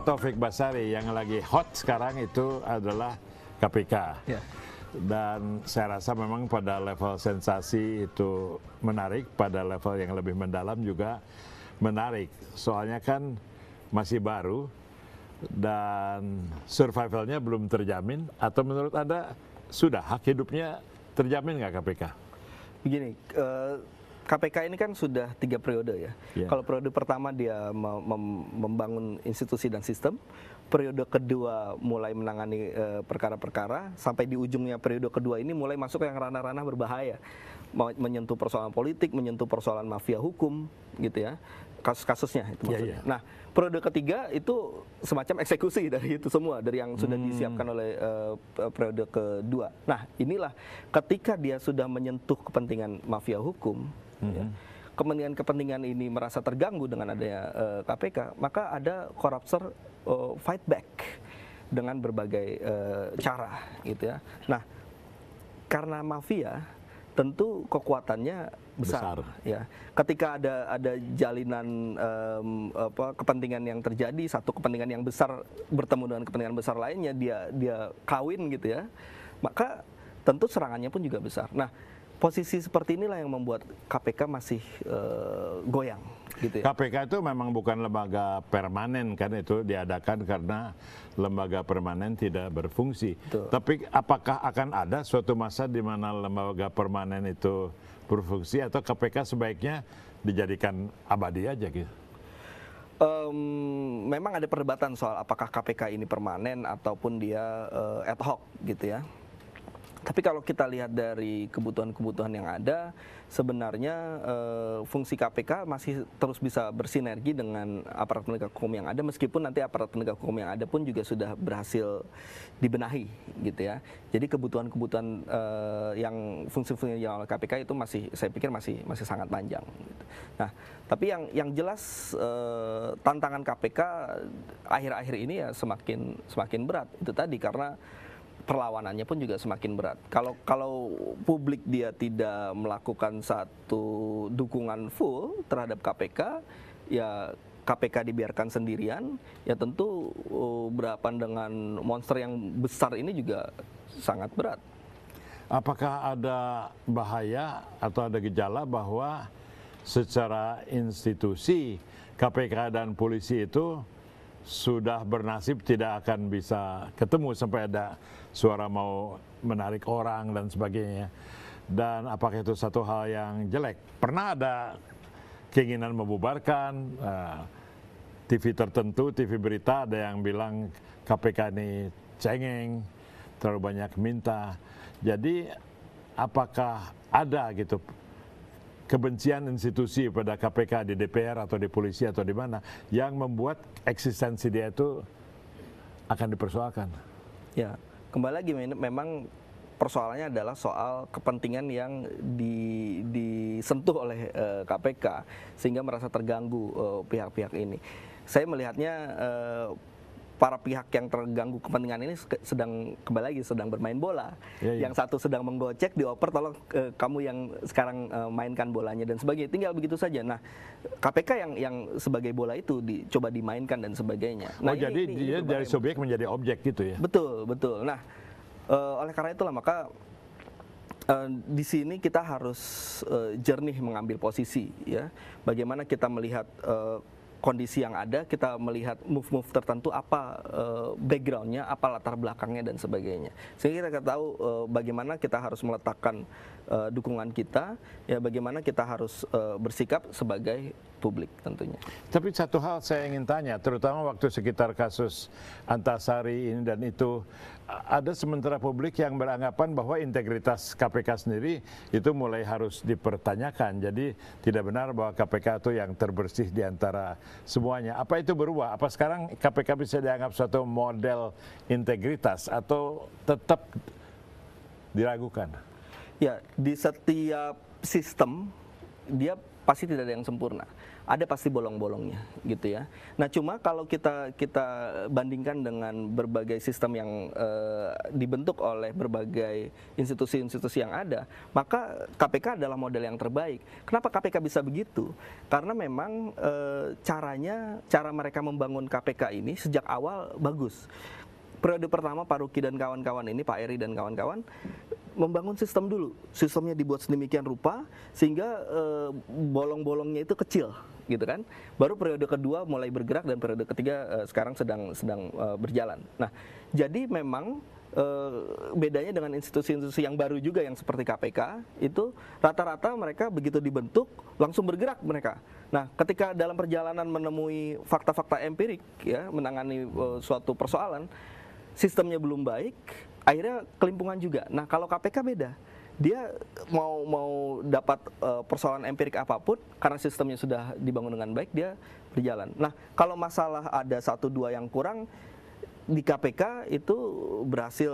Taufik Basari, yang lagi hot sekarang itu adalah KPK. Ya. Dan saya rasa memang pada level sensasi itu menarik, pada level yang lebih mendalam juga menarik. Soalnya kan masih baru dan survivalnya belum terjamin. Atau menurut Anda sudah hak hidupnya terjamin nggak KPK? Begini, KPK ini kan sudah 3 periode ya. Yeah. Kalau periode pertama dia membangun institusi dan sistem, periode kedua mulai menangani perkara-perkara, sampai di ujungnya periode kedua ini mulai masuk yang ranah-ranah berbahaya, menyentuh persoalan politik, menyentuh persoalan mafia hukum, gitu ya, kasus-kasusnya itu maksudnya. Yeah. Nah, periode ketiga itu semacam eksekusi dari itu semua, dari yang sudah disiapkan oleh periode kedua. Nah, inilah ketika dia sudah menyentuh kepentingan mafia hukum, ya, kepentingan ini merasa terganggu dengan adanya KPK, maka ada koruptor fight back dengan berbagai cara, gitu ya. Nah, karena mafia tentu kekuatannya besar. Ya. Ketika ada jalinan kepentingan yang terjadi, satu kepentingan yang besar bertemu dengan kepentingan besar lainnya, dia kawin gitu ya, maka tentu serangannya pun juga besar. Nah, posisi seperti inilah yang membuat KPK masih goyang, gitu ya. KPK itu memang bukan lembaga permanen, kan, itu diadakan karena lembaga permanen tidak berfungsi. Betul. Tapi apakah akan ada suatu masa di mana lembaga permanen itu berfungsi, atau KPK sebaiknya dijadikan abadi aja gitu? Memang ada perdebatan soal apakah KPK ini permanen ataupun dia ad hoc, gitu ya. Tapi kalau kita lihat dari kebutuhan-kebutuhan yang ada, sebenarnya fungsi KPK masih terus bisa bersinergi dengan aparat penegak hukum yang ada, meskipun nanti aparat penegak hukum yang ada pun juga sudah berhasil dibenahi, gitu ya. Jadi kebutuhan-kebutuhan yang fungsi-fungsi yang oleh KPK itu masih, saya pikir masih sangat panjang, gitu. Nah, tapi yang jelas tantangan KPK akhir-akhir ini ya semakin berat. Itu tadi karena perlawanannya pun juga semakin berat. Kalau publik dia tidak melakukan satu dukungan full terhadap KPK, ya KPK dibiarkan sendirian, ya tentu berhadapan dengan monster yang besar ini juga sangat berat. Apakah ada bahaya atau ada gejala bahwa secara institusi KPK dan polisi itu sudah bernasib tidak akan bisa ketemu sampai ada suara mau menarik orang dan sebagainya? Dan apakah itu satu hal yang jelek? Pernah ada keinginan membubarkan TV tertentu, TV berita, ada yang bilang KPK ini cengeng, terlalu banyak minta. Jadi apakah ada gitu kebencian institusi pada KPK di DPR atau di polisi atau di mana yang membuat eksistensi dia itu akan dipersoalkan? Ya, kembali lagi memang persoalannya adalah soal kepentingan yang disentuh oleh KPK sehingga merasa terganggu pihak-pihak ini. Saya melihatnya para pihak yang terganggu kepentingan ini sedang bermain bola. Ya. Yang satu sedang menggocek, dioper tolong kamu yang sekarang mainkan bolanya dan sebagainya. Tinggal begitu saja. Nah, KPK yang sebagai bola itu coba dimainkan dan sebagainya. Nah, jadi dia dari subjek menjadi objek gitu ya? Betul, betul. Nah, oleh karena itulah maka di sini kita harus jernih mengambil posisi, ya. Bagaimana kita melihat kondisi yang ada, kita melihat move-move tertentu, apa backgroundnya, apa latar belakangnya dan sebagainya. Sehingga kita tahu bagaimana kita harus meletakkan dukungan kita, ya bagaimana kita harus bersikap sebagai publik tentunya. Tapi satu hal saya ingin tanya, terutama waktu sekitar kasus Antasari ini dan itu, ada sementara publik yang beranggapan bahwa integritas KPK sendiri itu mulai harus dipertanyakan. Jadi tidak benar bahwa KPK itu yang terbersih di antara semuanya. Apa itu berubah? Apa sekarang KPK bisa dianggap suatu model integritas atau tetap diragukan? Ya, di setiap sistem dia pasti tidak ada yang sempurna. Ada pasti bolong-bolongnya gitu ya. Nah, cuma kalau kita bandingkan dengan berbagai sistem yang dibentuk oleh berbagai institusi-institusi yang ada, maka KPK adalah model yang terbaik. Kenapa KPK bisa begitu? Karena memang cara mereka membangun KPK ini sejak awal bagus. Periode pertama Pak Ruki dan kawan-kawan ini, Pak Eri dan kawan-kawan, membangun sistem dulu. Sistemnya dibuat sedemikian rupa sehingga bolong-bolongnya itu kecil, gitu kan. Baru periode kedua mulai bergerak dan periode ketiga sekarang sedang berjalan. Nah, jadi memang bedanya dengan institusi-institusi yang baru juga yang seperti KPK itu rata-rata mereka begitu dibentuk langsung bergerak mereka. Nah, ketika dalam perjalanan menemui fakta-fakta empirik ya menangani suatu persoalan, sistemnya belum baik, akhirnya kelimpungan juga. Nah, kalau KPK beda. Dia mau dapat persoalan empirik apapun karena sistemnya sudah dibangun dengan baik, dia berjalan. Nah, kalau masalah ada 1-2 yang kurang di KPK itu berhasil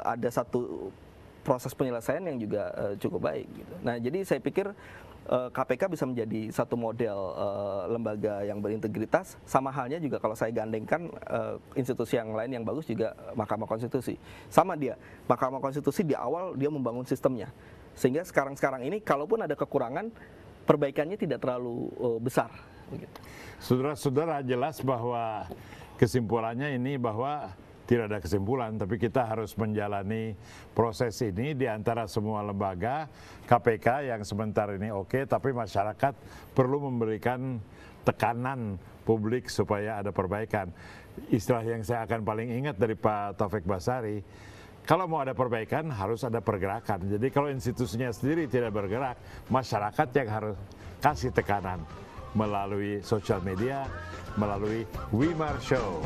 ada satu proses penyelesaian yang juga cukup baik gitu. Nah, jadi saya pikir KPK bisa menjadi satu model lembaga yang berintegritas, sama halnya juga kalau saya gandengkan institusi yang lain yang bagus juga Mahkamah Konstitusi. Sama dia, Mahkamah Konstitusi di awal dia membangun sistemnya. Sehingga sekarang ini kalaupun ada kekurangan, perbaikannya tidak terlalu besar begitu. Saudara-saudara, jelas bahwa kesimpulannya ini bahwa tidak ada kesimpulan, tapi kita harus menjalani proses ini di antara semua lembaga. KPK yang sebentar ini oke, tapi masyarakat perlu memberikan tekanan publik supaya ada perbaikan. Istilah yang saya akan paling ingat dari Pak Taufik Basari, kalau mau ada perbaikan harus ada pergerakan. Jadi kalau institusinya sendiri tidak bergerak, masyarakat yang harus kasih tekanan melalui sosial media, melalui Wimar Show.